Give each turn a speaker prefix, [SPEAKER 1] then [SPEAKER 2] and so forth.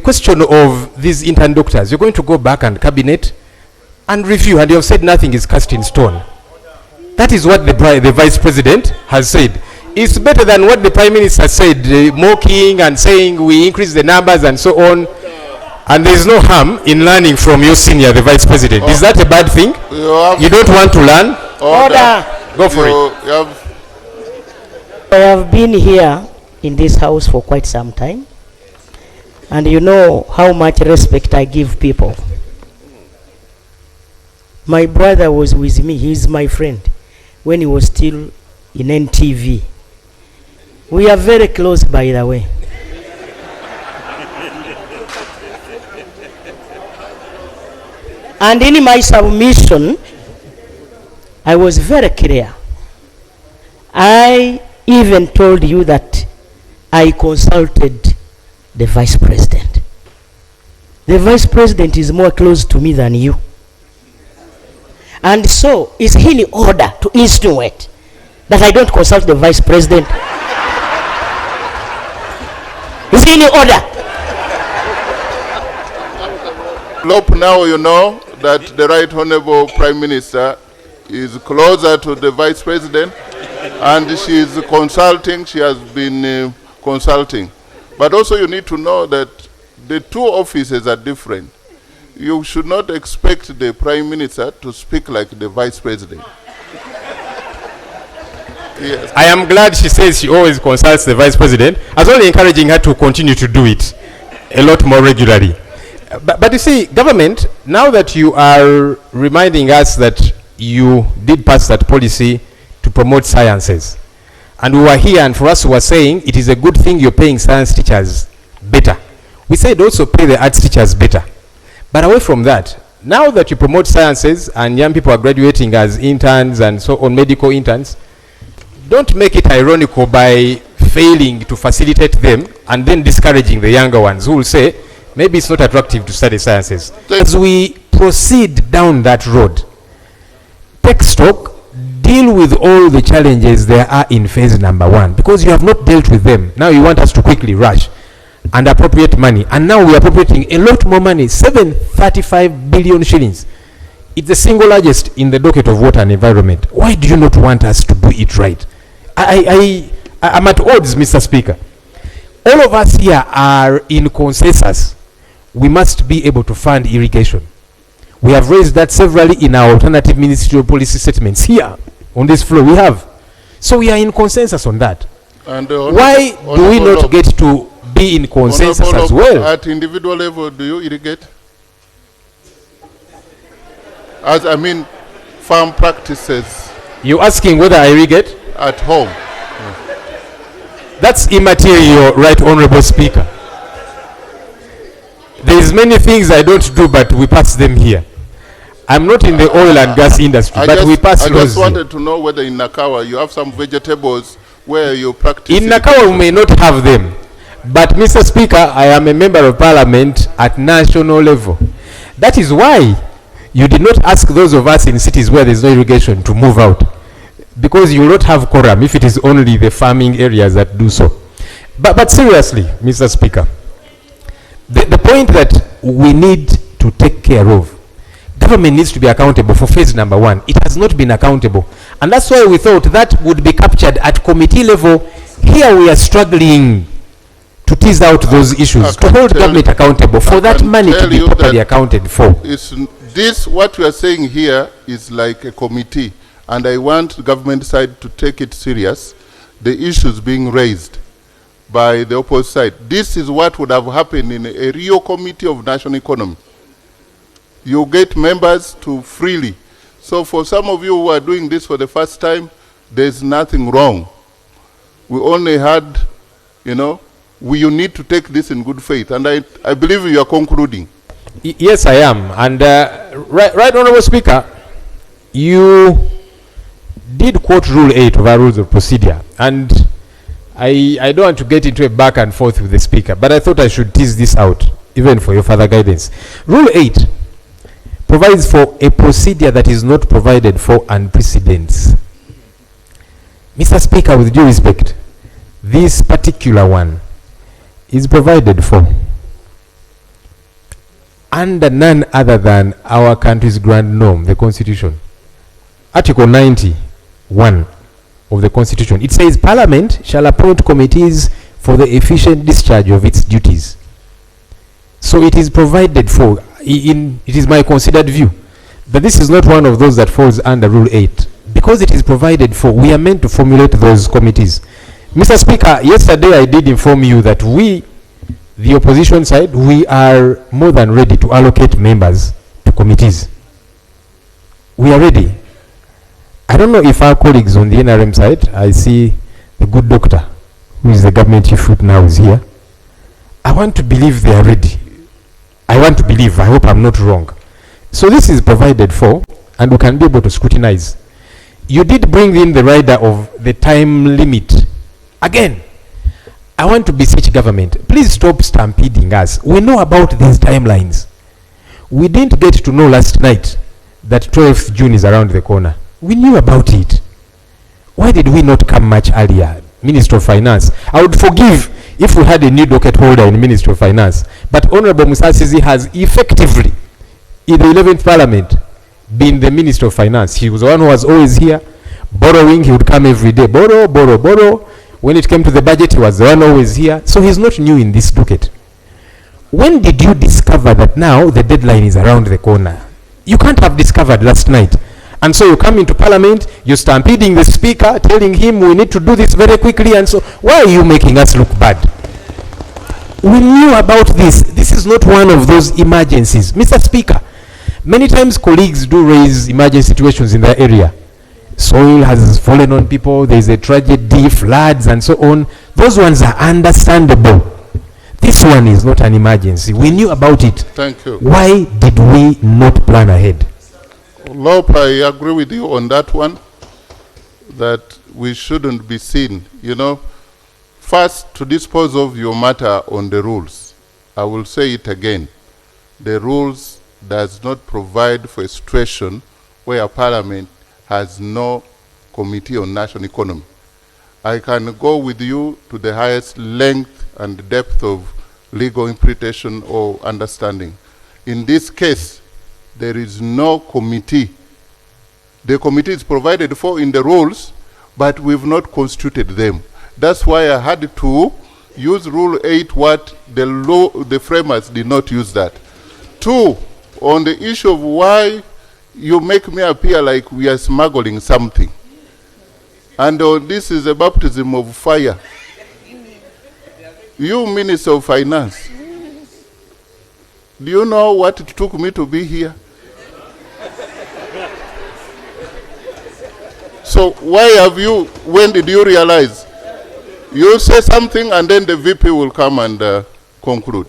[SPEAKER 1] question of these intern doctors, you're going to go back and cabinet and review, and you have said nothing is cast in stone. That is what the vice president has said. It's better than what the prime minister said, mocking and saying we increase the numbers and so on. And there is no harm in learning from your senior, the vice president. Is that a bad thing? You don't want to learn?
[SPEAKER 2] Order.
[SPEAKER 1] Go for it.
[SPEAKER 2] I have been here in this house for quite some time. And you know how much respect I give people. My brother was with me. He's my friend when he was still in NTV. We are very close, by the way. And in my submission, I was very clear. I even told you that I consulted the vice president. The vice president is more close to me than you. And so, is he in order to insinuate that I don't consult the vice president? Is he in order?
[SPEAKER 3] Look, now you know that the Right Honorable Prime Minister is closer to the Vice President, and she is consulting, she has been consulting. But also you need to know that the two offices are different. You should not expect the Prime Minister to speak like the Vice President. Yes.
[SPEAKER 1] I am glad she says she always consults the vice president. I was only encouraging her to continue to do it a lot more regularly. But you see, government, now that you are reminding us that you did pass that policy to promote sciences, and we were here, and for us who were saying it is a good thing you're paying science teachers better. We said also pay the arts teachers better. But away from that, now that you promote sciences and young people are graduating as interns and so on, medical interns, don't make it ironical by failing to facilitate them and then discouraging the younger ones who will say, maybe it's not attractive to study sciences. As we proceed down that road, take stock, deal with all the challenges there are in phase number 1, because you have not dealt with them. Now you want us to quickly rush and appropriate money. And now we are appropriating a lot more money, 735 billion shillings. It's the single largest in the docket of water and environment. Why do you not want us to do it right? I'm at odds, Mr. Speaker. All of us here are in consensus. We must be able to fund irrigation. We have raised that severally in our alternative ministerial policy statements here on this floor. We have. So we are in consensus on that. And why do we not get to be in consensus as well?
[SPEAKER 3] At individual level, do you irrigate? As I mean, farm practices.
[SPEAKER 1] You're asking whether I irrigate?
[SPEAKER 3] At home.
[SPEAKER 1] That's immaterial, Right Honorable Speaker. There is many things I don't do, but we pass them here. I'm not in the oil and gas industry, we pass
[SPEAKER 3] I
[SPEAKER 1] laws
[SPEAKER 3] just wanted to know whether in Nakawa you have some vegetables where you practice.
[SPEAKER 1] In Nakawa we may not have them, but Mr. Speaker, I am a member of parliament at national level. That is why you did not ask those of us in cities where there is no irrigation to move out, because you will not have quorum if it is only the farming areas that do so. But seriously, Mr. Speaker, the point that we need to take care of, government needs to be accountable for phase number 1. It has not been accountable. And that's why we thought that would be captured at committee level. Here we are struggling to tease out those issues, to hold government accountable for that money to be properly accounted for.
[SPEAKER 3] What we are saying here is like a committee. And I want the government side to take it serious, the issues being raised by the opposite side. This is what would have happened in a real committee of national economy. You get members to freely. So for some of you who are doing this for the first time, there's nothing wrong. We only had, you need to take this in good faith. And I believe you are concluding.
[SPEAKER 1] Yes, I am. And Right Honorable Speaker, you did quote Rule 8 of our Rules of Procedure. And I don't want to get into a back and forth with the Speaker, but I thought I should tease this out, even for your further guidance. Rule 8 provides for a procedure that is not provided for and precedents. Mr. Speaker, with due respect, this particular one is provided for. under none other than our country's grand norm, the Constitution. Article 91 of the Constitution. It says Parliament shall appoint committees for the efficient discharge of its duties. So it is provided for. It is my considered view that this is not one of those that falls under Rule 8. Because it is provided for, we are meant to formulate those committees. Mr. Speaker, yesterday I did inform you that we, the opposition side, we are more than ready to allocate members to committees. We are ready. I don't know if our colleagues on the NRM side, I see the good doctor, who is the government chief whip now, is here. I want to believe they are ready. I want to believe, I hope I'm not wrong. So this is provided for, and we can be able to scrutinize. You did bring in the rider of the time limit. Again, I want to beseech government, please stop stampeding us. We know about these timelines. We didn't get to know last night that 12th June is around the corner. We knew about it. Why did we not come much earlier? Minister of Finance. I would forgive if we had a new docket holder in the Ministry of Finance. But Honorable Musasizi has effectively, in the 11th Parliament, been the Minister of Finance. He was the one who was always here, borrowing. He would come every day, borrow, borrow, borrow. When it came to the budget, he was the one always here. So he's not new in this docket. When did you discover that now the deadline is around the corner? You can't have discovered last night. And so you come into Parliament, you're stampeding the Speaker, telling him we need to do this very quickly, and so why are you making us look bad? We knew about this. This is not one of those emergencies. Mr. Speaker, many times colleagues do raise emergency situations in their area. Soil has fallen on people, there's a tragedy, floods, and so on. Those ones are understandable. This one is not an emergency. We knew about it.
[SPEAKER 3] Thank you.
[SPEAKER 1] Why did we not plan ahead?
[SPEAKER 3] Lope, I agree with you on that one, that we shouldn't be seen. You know, first, to dispose of your matter on the rules, I will say it again. The rules does not provide for a situation where Parliament has no Committee on National Economy. I can go with you to the highest length and depth of legal interpretation or understanding. In this case, there is no committee. The committee is provided for in the rules, but we've not constituted them. That's why I had to use Rule 8, what the framers did not use that. 2, on the issue of why you make me appear like we are smuggling something. And this is a baptism of fire. You, Minister of Finance, do you know what it took me to be here? So when did you realize? You say something and then the VP will come and conclude.